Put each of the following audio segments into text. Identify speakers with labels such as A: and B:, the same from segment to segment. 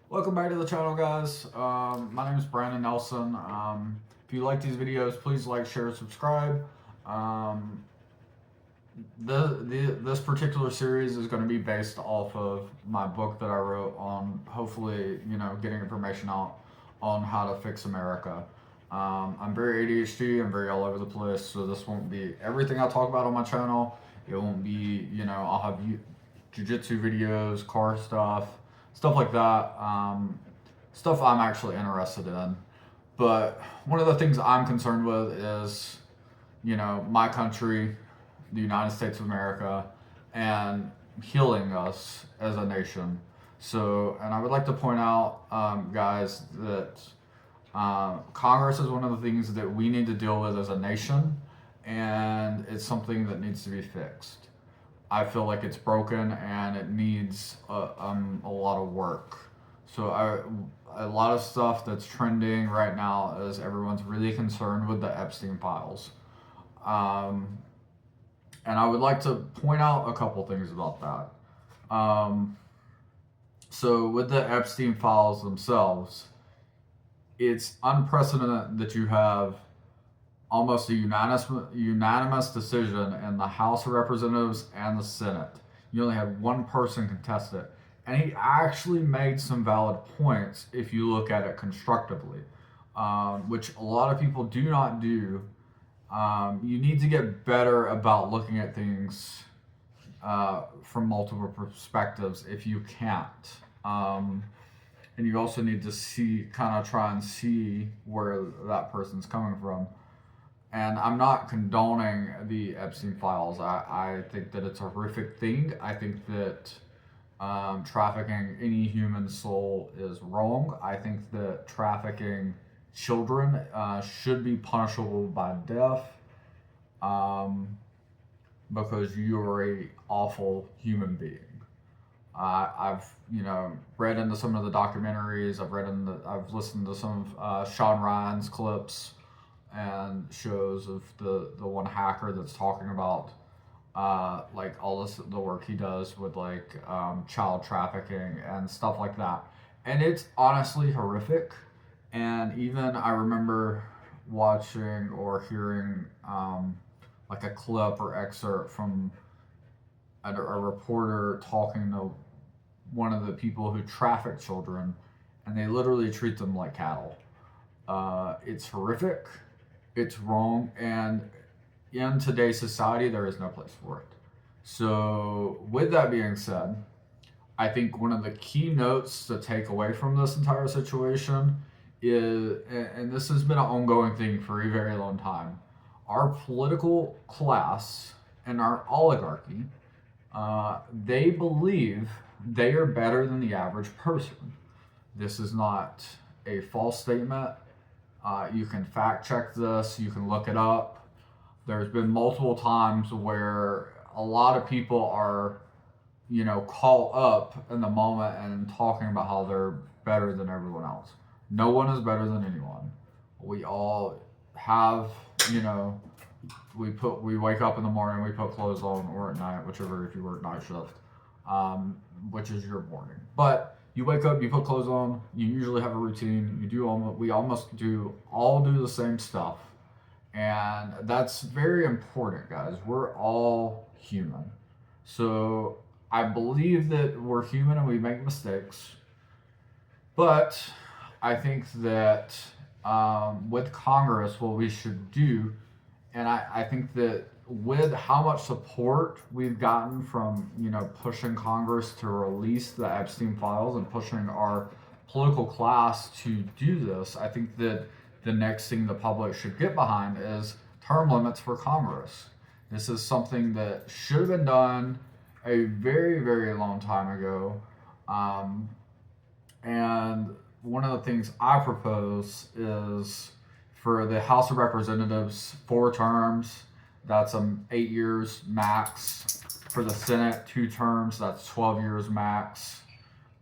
A: Welcome back to the channel, guys. My name is Brandon Nelson. If you like these videos, please like, share, subscribe. Um, this particular series is going to be based off of my book that I wrote on, hopefully, getting information out on how to fix America. I'm very ADHD. I'm very all over the place, so this won't be everything I talk about on my channel. It won't be, I'll have jujitsu videos, car stuff like that. Stuff I'm actually interested in. But one of the things I'm concerned with is, my country, the United States of America, and healing us as a nation. So, and I would like to point out, guys, that Congress is one of the things that we need to deal with as a nation, and it's something that needs to be fixed. I feel like it's broken and it needs a lot of work. So a lot of stuff that's trending right now is everyone's really concerned with the Epstein files. Um, and I would like to point out a couple things about that. So with the Epstein files themselves, it's unprecedented that you have almost a unanimous decision in the House of Representatives and the Senate. You only had one person contest it. And he actually made some valid points if you look at it constructively, which a lot of people do not do. You need to get better about looking at things from multiple perspectives if you can't. And you also need to try and see where that person's coming from. And I'm not condoning the Epstein files. I think that it's a horrific thing. I think that trafficking any human soul is wrong. I think that trafficking children should be punishable by death because you are a awful human being. I've read into some of the documentaries. I've listened to some of Sean Ryan's clips and shows of the one hacker that's talking about like all the work he does with like child trafficking and stuff like that, and it's honestly horrific. And even I remember watching or hearing like a clip or excerpt from a reporter talking to one of the people who traffic children, and they literally treat them like cattle. It's horrific, it's wrong, and in today's society, there is no place for it. So, with that being said, I think one of the key notes to take away from this entire situation is, and this has been an ongoing thing for a very long time, our political class and our oligarchy, they believe they are better than the average person. This is not a false statement. You can fact check this, you can look it up. There's been multiple times where a lot of people are, caught up in the moment and talking about how they're better than everyone else. No one is better than anyone. We all have, we wake up in the morning, we put clothes on, or at night, whichever, if you work night shift, which is your morning. But you wake up, you put clothes on, you usually have a routine. We almost all do the same stuff. And that's very important, guys. We're all human. So I believe that we're human and we make mistakes. But I think that with Congress, what we should do, and I think that with how much support we've gotten from, pushing Congress to release the Epstein files and pushing our political class to do this, I think that the next thing the public should get behind is term limits for Congress. This is something that should have been done a very, very long time ago. And one of the things I propose is for the House of Representatives, 4 terms. That's 8 years max. For the Senate, 2 terms. That's 12 years max.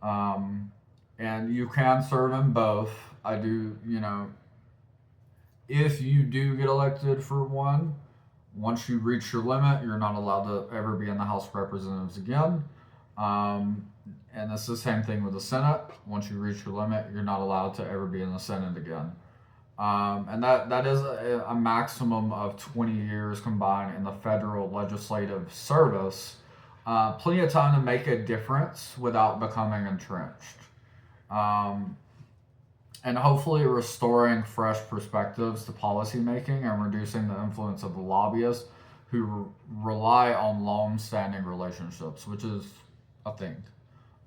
A: And you can serve in both. I do, if you do get elected for one, once you reach your limit, you're not allowed to ever be in the House of Representatives again. And it's the same thing with the Senate. Once you reach your limit, you're not allowed to ever be in the Senate again. And that is a maximum of 20 years combined in the federal legislative service. Plenty of time to make a difference without becoming entrenched. Um, and hopefully restoring fresh perspectives to policymaking and reducing the influence of the lobbyists who rely on long-standing relationships, which is a thing.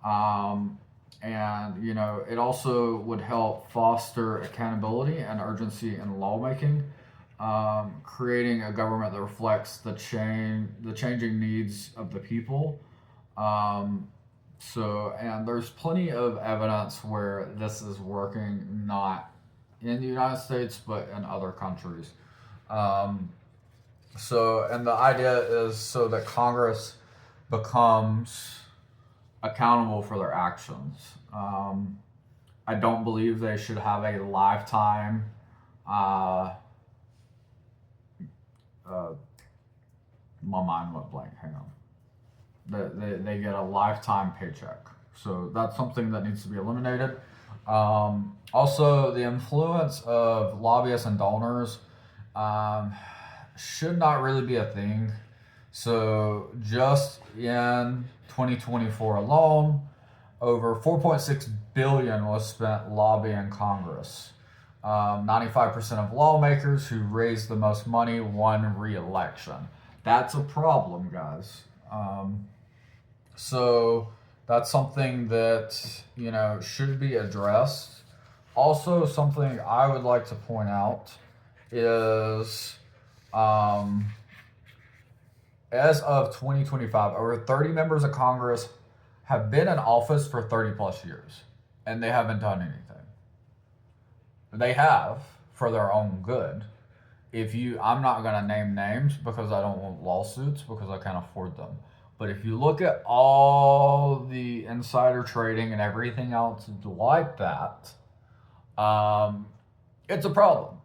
A: Um, and it also would help foster accountability and urgency in lawmaking, creating a government that reflects the changing needs of the people. Um, and there's plenty of evidence where this is working, not in the United States, but in other countries. Um, and the idea is so that Congress becomes accountable for their actions. I don't believe they should have a lifetime. Uh, uh, my mind went blank. Hang on. They get a lifetime paycheck. So that's something that needs to be eliminated. Also, the influence of lobbyists and donors should not really be a thing. So just in 2024 alone, over 4.6 billion was spent lobbying Congress. 95% of lawmakers who raised the most money won re-election. That's a problem, guys. So that's something that should be addressed. Also, something I would like to point out is as of 2025, over 30 members of Congress have been in office for 30 plus years, and they haven't done anything. They have for their own good. I'm not going to name names because I don't want lawsuits because I can't afford them. But if you look at all the insider trading and everything else like that, it's a problem.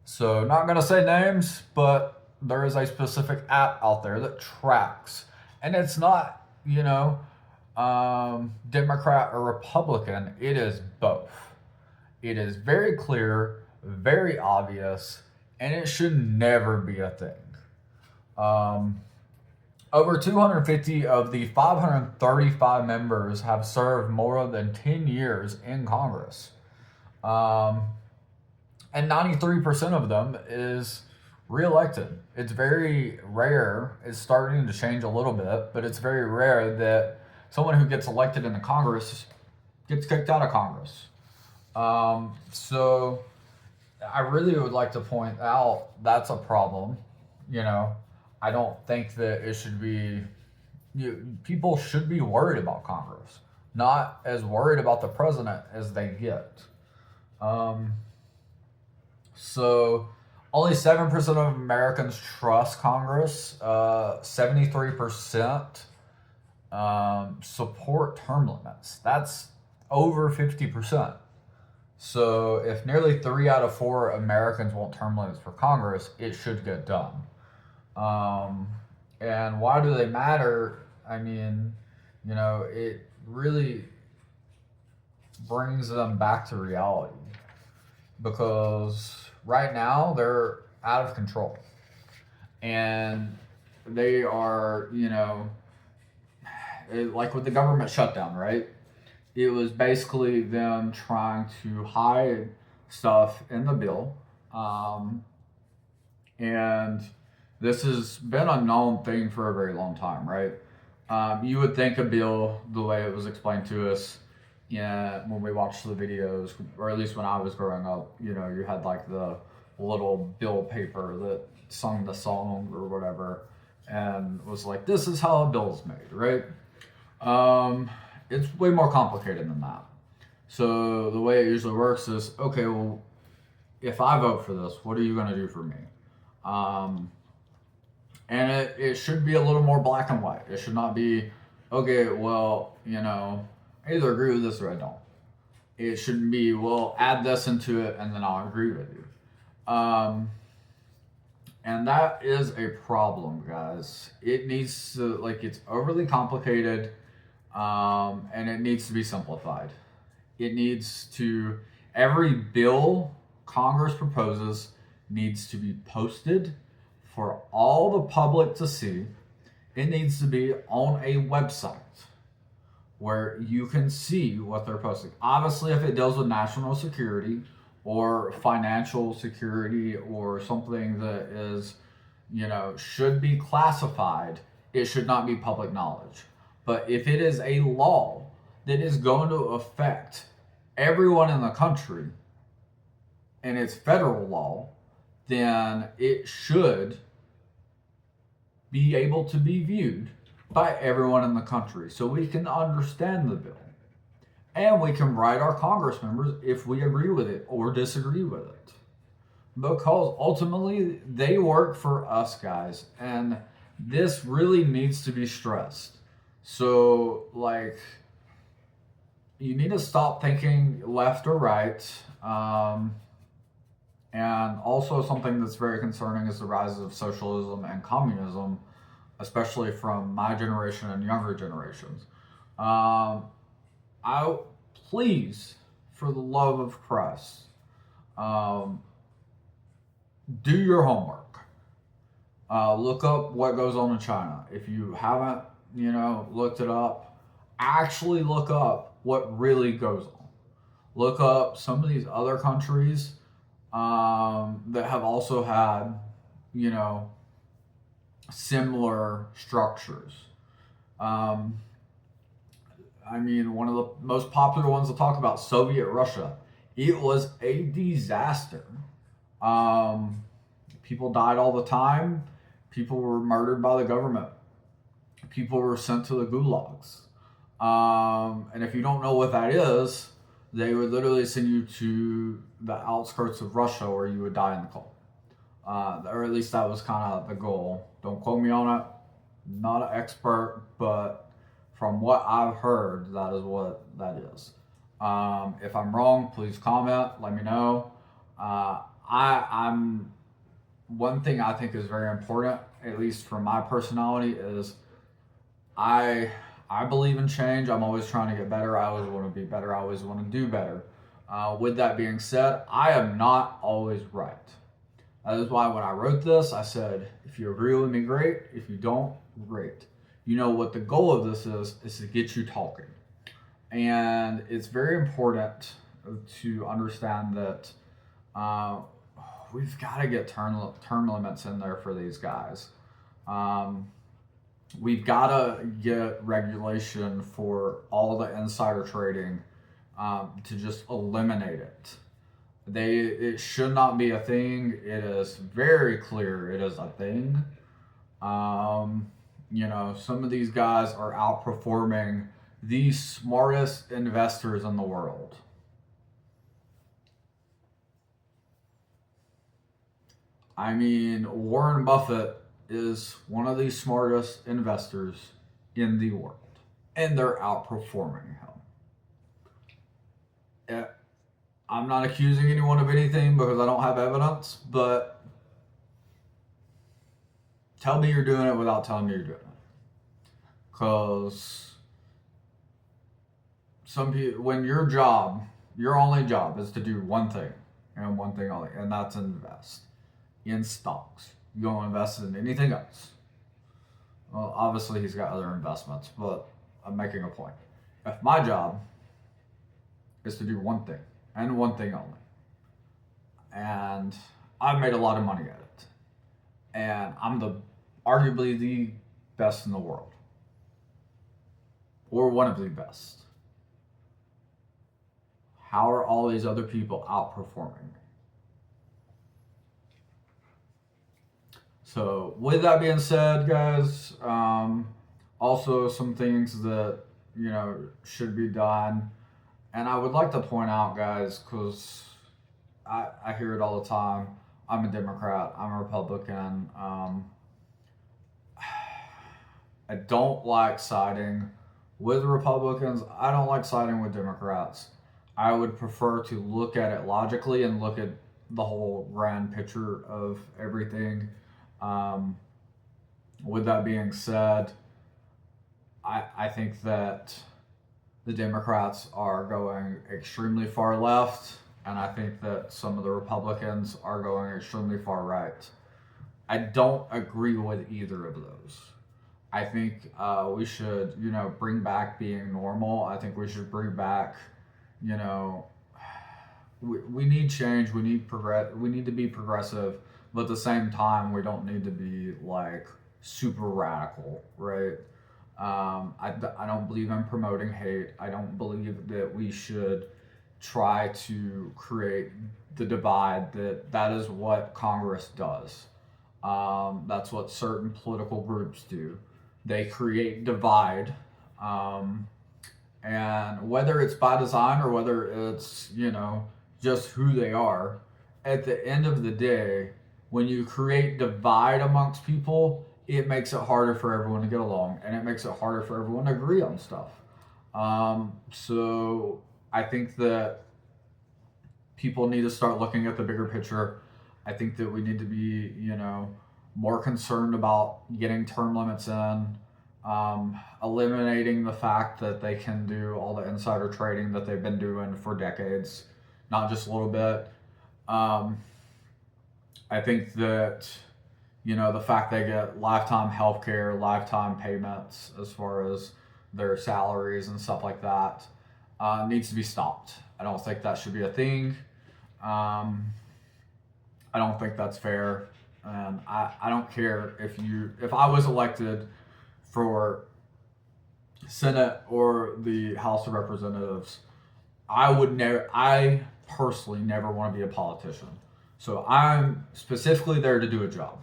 A: So, not going to say names, but there is a specific app out there that tracks. And it's not, Democrat or Republican. It is both. It is very clear, very obvious, and it should never be a thing. Over 250 of the 535 members have served more than 10 years in Congress. And 93% of them is reelected. It's very rare. It's starting to change a little bit, but it's very rare that someone who gets elected into Congress gets kicked out of Congress. So I really would like to point out that's a problem. I don't think that it should be. People should be worried about Congress, not as worried about the president as they get. So only 7% of Americans trust Congress. 73% support term limits. That's over 50%. So if nearly 3 out of 4 Americans want term limits for Congress, it should get done. And why do they matter? I mean, it really brings them back to reality because right now they're out of control and they are, like with the government shutdown, right? It was basically them trying to hide stuff in the bill. And this has been a known thing for a very long time, right? You would think a bill, the way it was explained to us, when we watched the videos, or at least when I was growing up, you had like the little bill paper that sung the song or whatever, and was like, this is how a bill's made, right? It's way more complicated than that. So the way it usually works is, okay, well, if I vote for this, what are you going to do for me? And it should be a little more black and white. It should not be, okay, well, I either agree with this or I don't. It shouldn't be, well, add this into it and then I'll agree with you. And that is a problem, guys. It needs to, it's overly complicated. and it needs to be simplified. It needs to, every bill Congress proposes needs to be posted for all the public to see. It needs to be on a website where you can see what they're posting. Obviously, if it deals with national security or financial security or something that is, should be classified, it should not be public knowledge. But if it is a law that is going to affect everyone in the country and it's federal law, then it should be able to be viewed by everyone in the country so we can understand the bill. And we can write our Congress members if we agree with it or disagree with it. Because ultimately, they work for us, guys. And this really needs to be stressed. So, you need to stop thinking left or right. And also, something that's very concerning is the rise of socialism and communism, especially from my generation and younger generations. Please, for the love of Christ, do your homework. Look up what goes on in China. If you haven't, looked it up, actually look up what really goes on. Look up some of these other countries that have also had, similar structures. One of the most popular ones to talk about, Soviet Russia. It was a disaster. People died all the time. People were murdered by the government. People were sent to the gulags. And if you don't know what that is, they would literally send you to the outskirts of Russia where you would die in the cold. Or at least that was kind of the goal. Don't quote me on it. Not an expert, but from what I've heard, that is what that is. If I'm wrong, please comment. Let me know. I'm one thing I think is very important, at least for my personality, is I believe in change. I'm always trying to get better. I always want to be better. I always want to do better. With that being said, I am not always right. That is why when I wrote this, I said, if you agree with me, great. If you don't, great. What the goal of this is to get you talking. And it's very important to understand that we've got to get term limits in there for these guys. We've got to get regulation for all the insider trading to just eliminate it. It should not be a thing. It is very clear it is a thing. Some of these guys are outperforming the smartest investors in the world. Warren Buffett is one of the smartest investors in the world, and they're outperforming him. I'm not accusing anyone of anything because I don't have evidence, but tell me you're doing it without telling me you're doing it. Because some people, when your only job is to do one thing and one thing only, and that's invest in stocks. You don't invest in anything else. Well, obviously he's got other investments, but I'm making a point. If my job is to do one thing and one thing only, and I've made a lot of money at it, and I'm arguably the best in the world, or one of the best, how are all these other people outperforming me? So with that being said, guys, also some things that, should be done. And I would like to point out, guys, because I hear it all the time. I'm a Democrat. I'm a Republican. I don't like siding with Republicans. I don't like siding with Democrats. I would prefer to look at it logically and look at the whole grand picture of everything. With that being said, I think that the Democrats are going extremely far left, and I think that some of the Republicans are going extremely far right. I don't agree with either of those. I think we should, bring back being normal. I think we should bring back, you know, we need change. We need progress. We need to be progressive, but at the same time, we don't need to be like super radical, right? I don't believe in promoting hate. I don't believe that we should try to create the divide that is what Congress does. That's what certain political groups do. They create divide. Um, and whether it's by design or whether it's, just who they are, at the end of the day, when you create divide amongst people, it makes it harder for everyone to get along and it makes it harder for everyone to agree on stuff. So I think that people need to start looking at the bigger picture. I think that we need to be, more concerned about getting term limits in, eliminating the fact that they can do all the insider trading that they've been doing for decades, not just a little bit. I think that, the fact they get lifetime health care, lifetime payments as far as their salaries and stuff like that, needs to be stopped. I don't think that should be a thing. Um, I don't think that's fair. And I don't care if I was elected for Senate or the House of Representatives, I personally never want to be a politician. So I'm specifically there to do a job.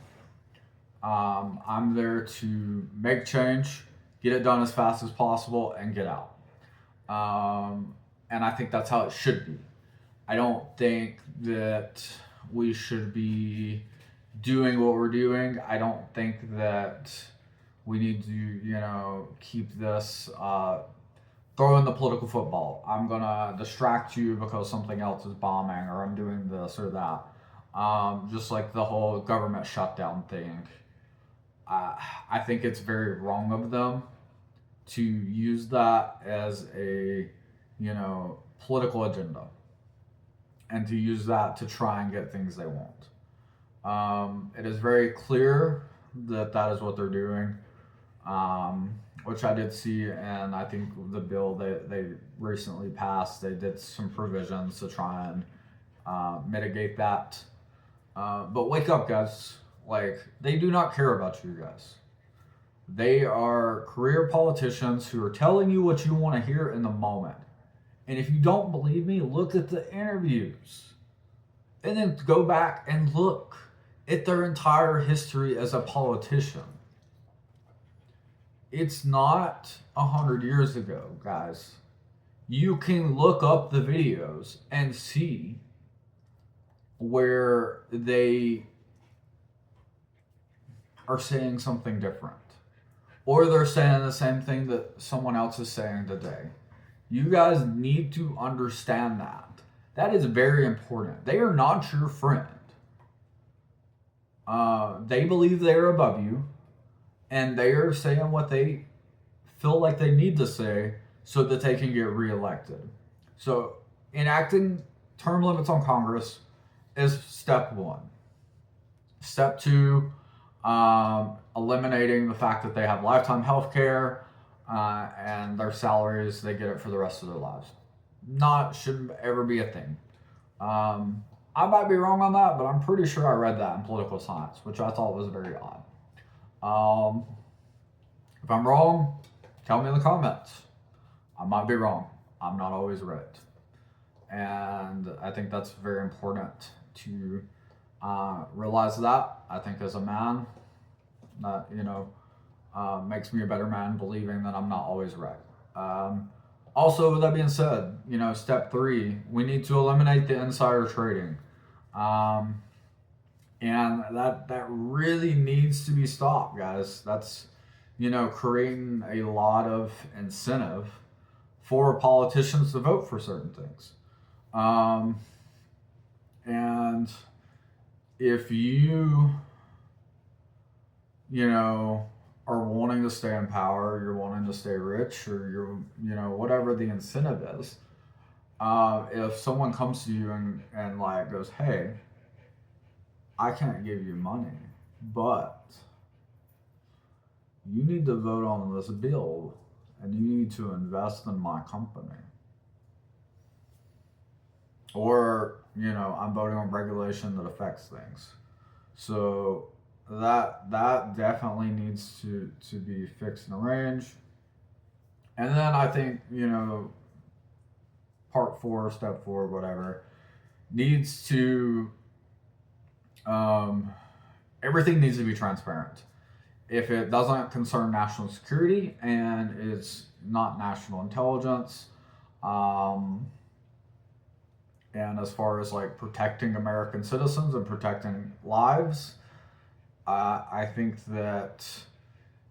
A: I'm there to make change, get it done as fast as possible, and get out. And I think that's how it should be. I don't think that we should be doing what we're doing. I don't think that we need to, keep this throwing the political football. I'm gonna distract you because something else is bombing, or I'm doing this or that. Just like the whole government shutdown thing. I think it's very wrong of them to use that as a, political agenda, and to use that to try and get things they want. It is very clear that is what they're doing, which I did see, and I think the bill they recently passed, they did some provisions to try and mitigate that. But wake up, guys. Like, they do not care about you guys. They are career politicians who are telling you what you want to hear in the moment. And if you don't believe me, look at the interviews. And then go back and look at their entire history as a politician. It's not 100 years ago, guys. You can look up the videos and see where they are saying something different. Or they're saying the same thing that someone else is saying today. You guys need to understand that. That is very important. They are not your friend. They believe they're above you, and they are saying what they feel like they need to say so that they can get reelected. So, enacting term limits on Congress is step one. Step two, eliminating the fact that they have lifetime health care and their salaries, they get it for the rest of their lives. Shouldn't ever be a thing. I might be wrong on that, but I'm pretty sure I read that in political science, which I thought was very odd. If I'm wrong, tell me in the comments. I might be wrong. I'm not always right. And I think that's very important to realize that. I think as a man, that, makes me a better man, believing that I'm not always right. Also, with that being said, step three, we need to eliminate the insider trading. And that really needs to be stopped, guys. That's, creating a lot of incentive for politicians to vote for certain things. And if you are wanting to stay in power, you're wanting to stay rich, or whatever the incentive is. If someone comes to you and like goes, hey, I can't give you money, but you need to vote on this bill and you need to invest in my company. Or, I'm voting on regulation that affects things. So that definitely needs to be fixed and arranged. And then I think, part 4, step 4, whatever, needs to everything needs to be transparent. If it doesn't concern national security and it's not national intelligence, and as far as like protecting American citizens and protecting lives, I think that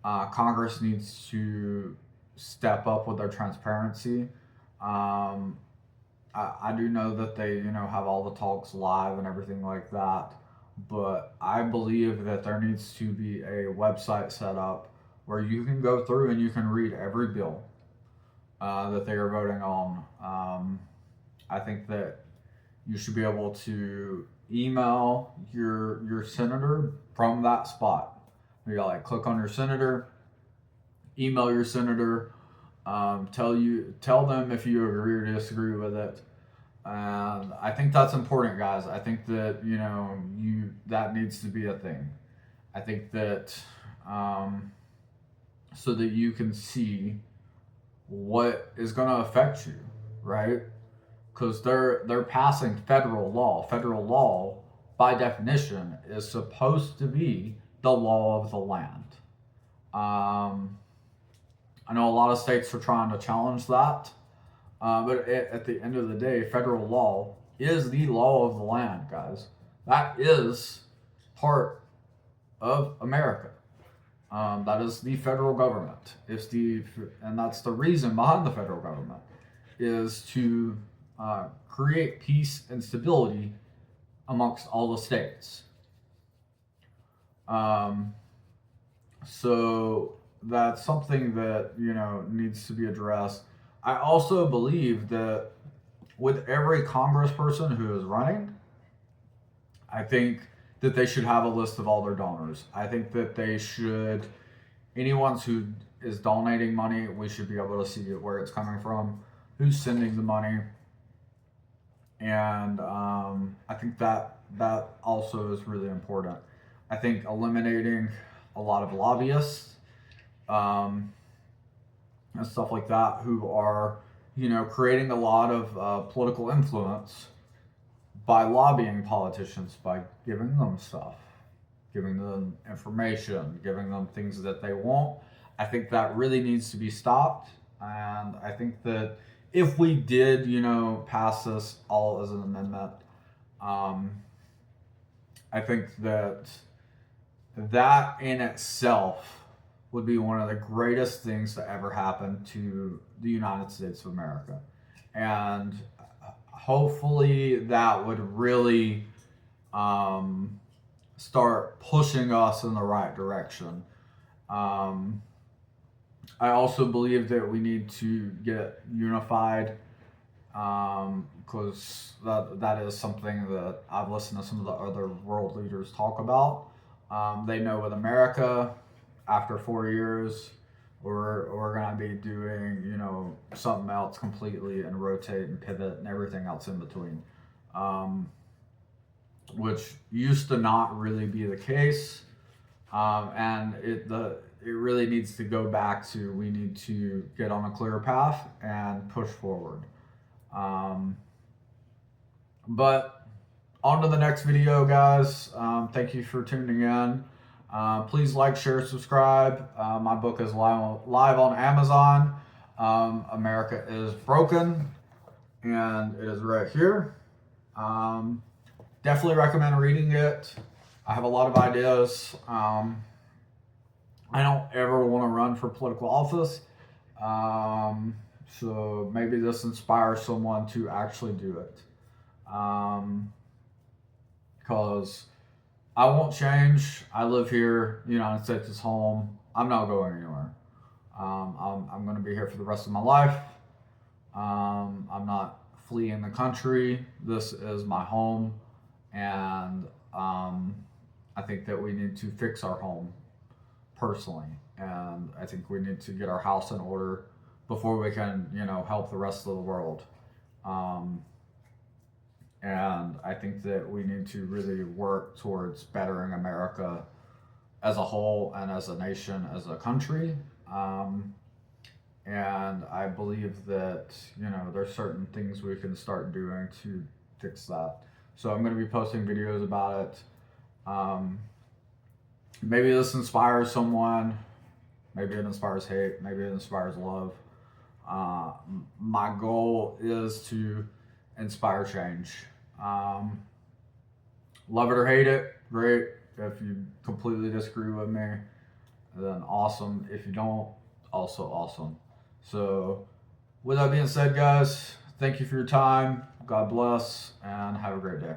A: Congress needs to step up with their transparency. I do know that they, have all the talks live and everything like that, but I believe that there needs to be a website set up where you can go through and you can read every bill that they are voting on. I think that you should be able to email your senator from that spot. You gotta like click on your senator, email your senator, tell them if you agree or disagree with it. And I think that's important, guys. I think that that needs to be a thing. I think that so that you can see what is going to affect you, right? Because they're passing federal law. Federal law, by definition, is supposed to be the law of the land. I know a lot of states are trying to challenge that, but at the end of the day, federal law is the law of the land, guys. That is part of America. That is the federal government. And that's the reason behind the federal government, is to create peace and stability amongst all the states. So that's something that needs to be addressed. I also believe that with every congressperson who is running, I think that they should have a list of all their donors. I think that anyone who is donating money, we should be able to see where it's coming from, who's sending the money. And I think that also is really important. I think eliminating a lot of lobbyists and stuff like that who are, creating a lot of political influence by lobbying politicians, by giving them stuff, giving them information, giving them things that they want. I think that really needs to be stopped. And I think that if we did, pass this all as an amendment, I think that in itself would be one of the greatest things to ever happen to the United States of America. And hopefully that would really start pushing us in the right direction. I also believe that we need to get unified, because that is something that I've listened to some of the other world leaders talk about. They know with America, after 4 years, we're gonna be doing something else completely, and rotate and pivot and everything else in between, which used to not really be the case, and it really needs to go back to, we need to get on a clear path and push forward. But on to the next video, guys. Thank you for tuning in. Please like, share, subscribe. My book is live on Amazon. America is Broken, and it is right here. Definitely recommend reading it. I have a lot of ideas. I don't ever want to run for political office, so maybe this inspires someone to actually do it. Because I won't change. I live here. The United States is home. I'm not going anywhere. I'm going to be here for the rest of my life. I'm not fleeing the country. This is my home, and I think that we need to fix our home personally, and I think we need to get our house in order before we can, help the rest of the world. Um, and I think that we need to really work towards bettering America as a whole and as a nation, as a country. Um, and I believe that, there's certain things we can start doing to fix that. So I'm going to be posting videos about it. Um, Maybe this inspires someone. Maybe it inspires hate. Maybe it inspires love. Uh, my goal is to inspire change. Um, Love it or hate it, great. If you completely disagree with me, then awesome. If you don't, also awesome. So, with that being said, guys, thank you for your time. God bless, and have a great day.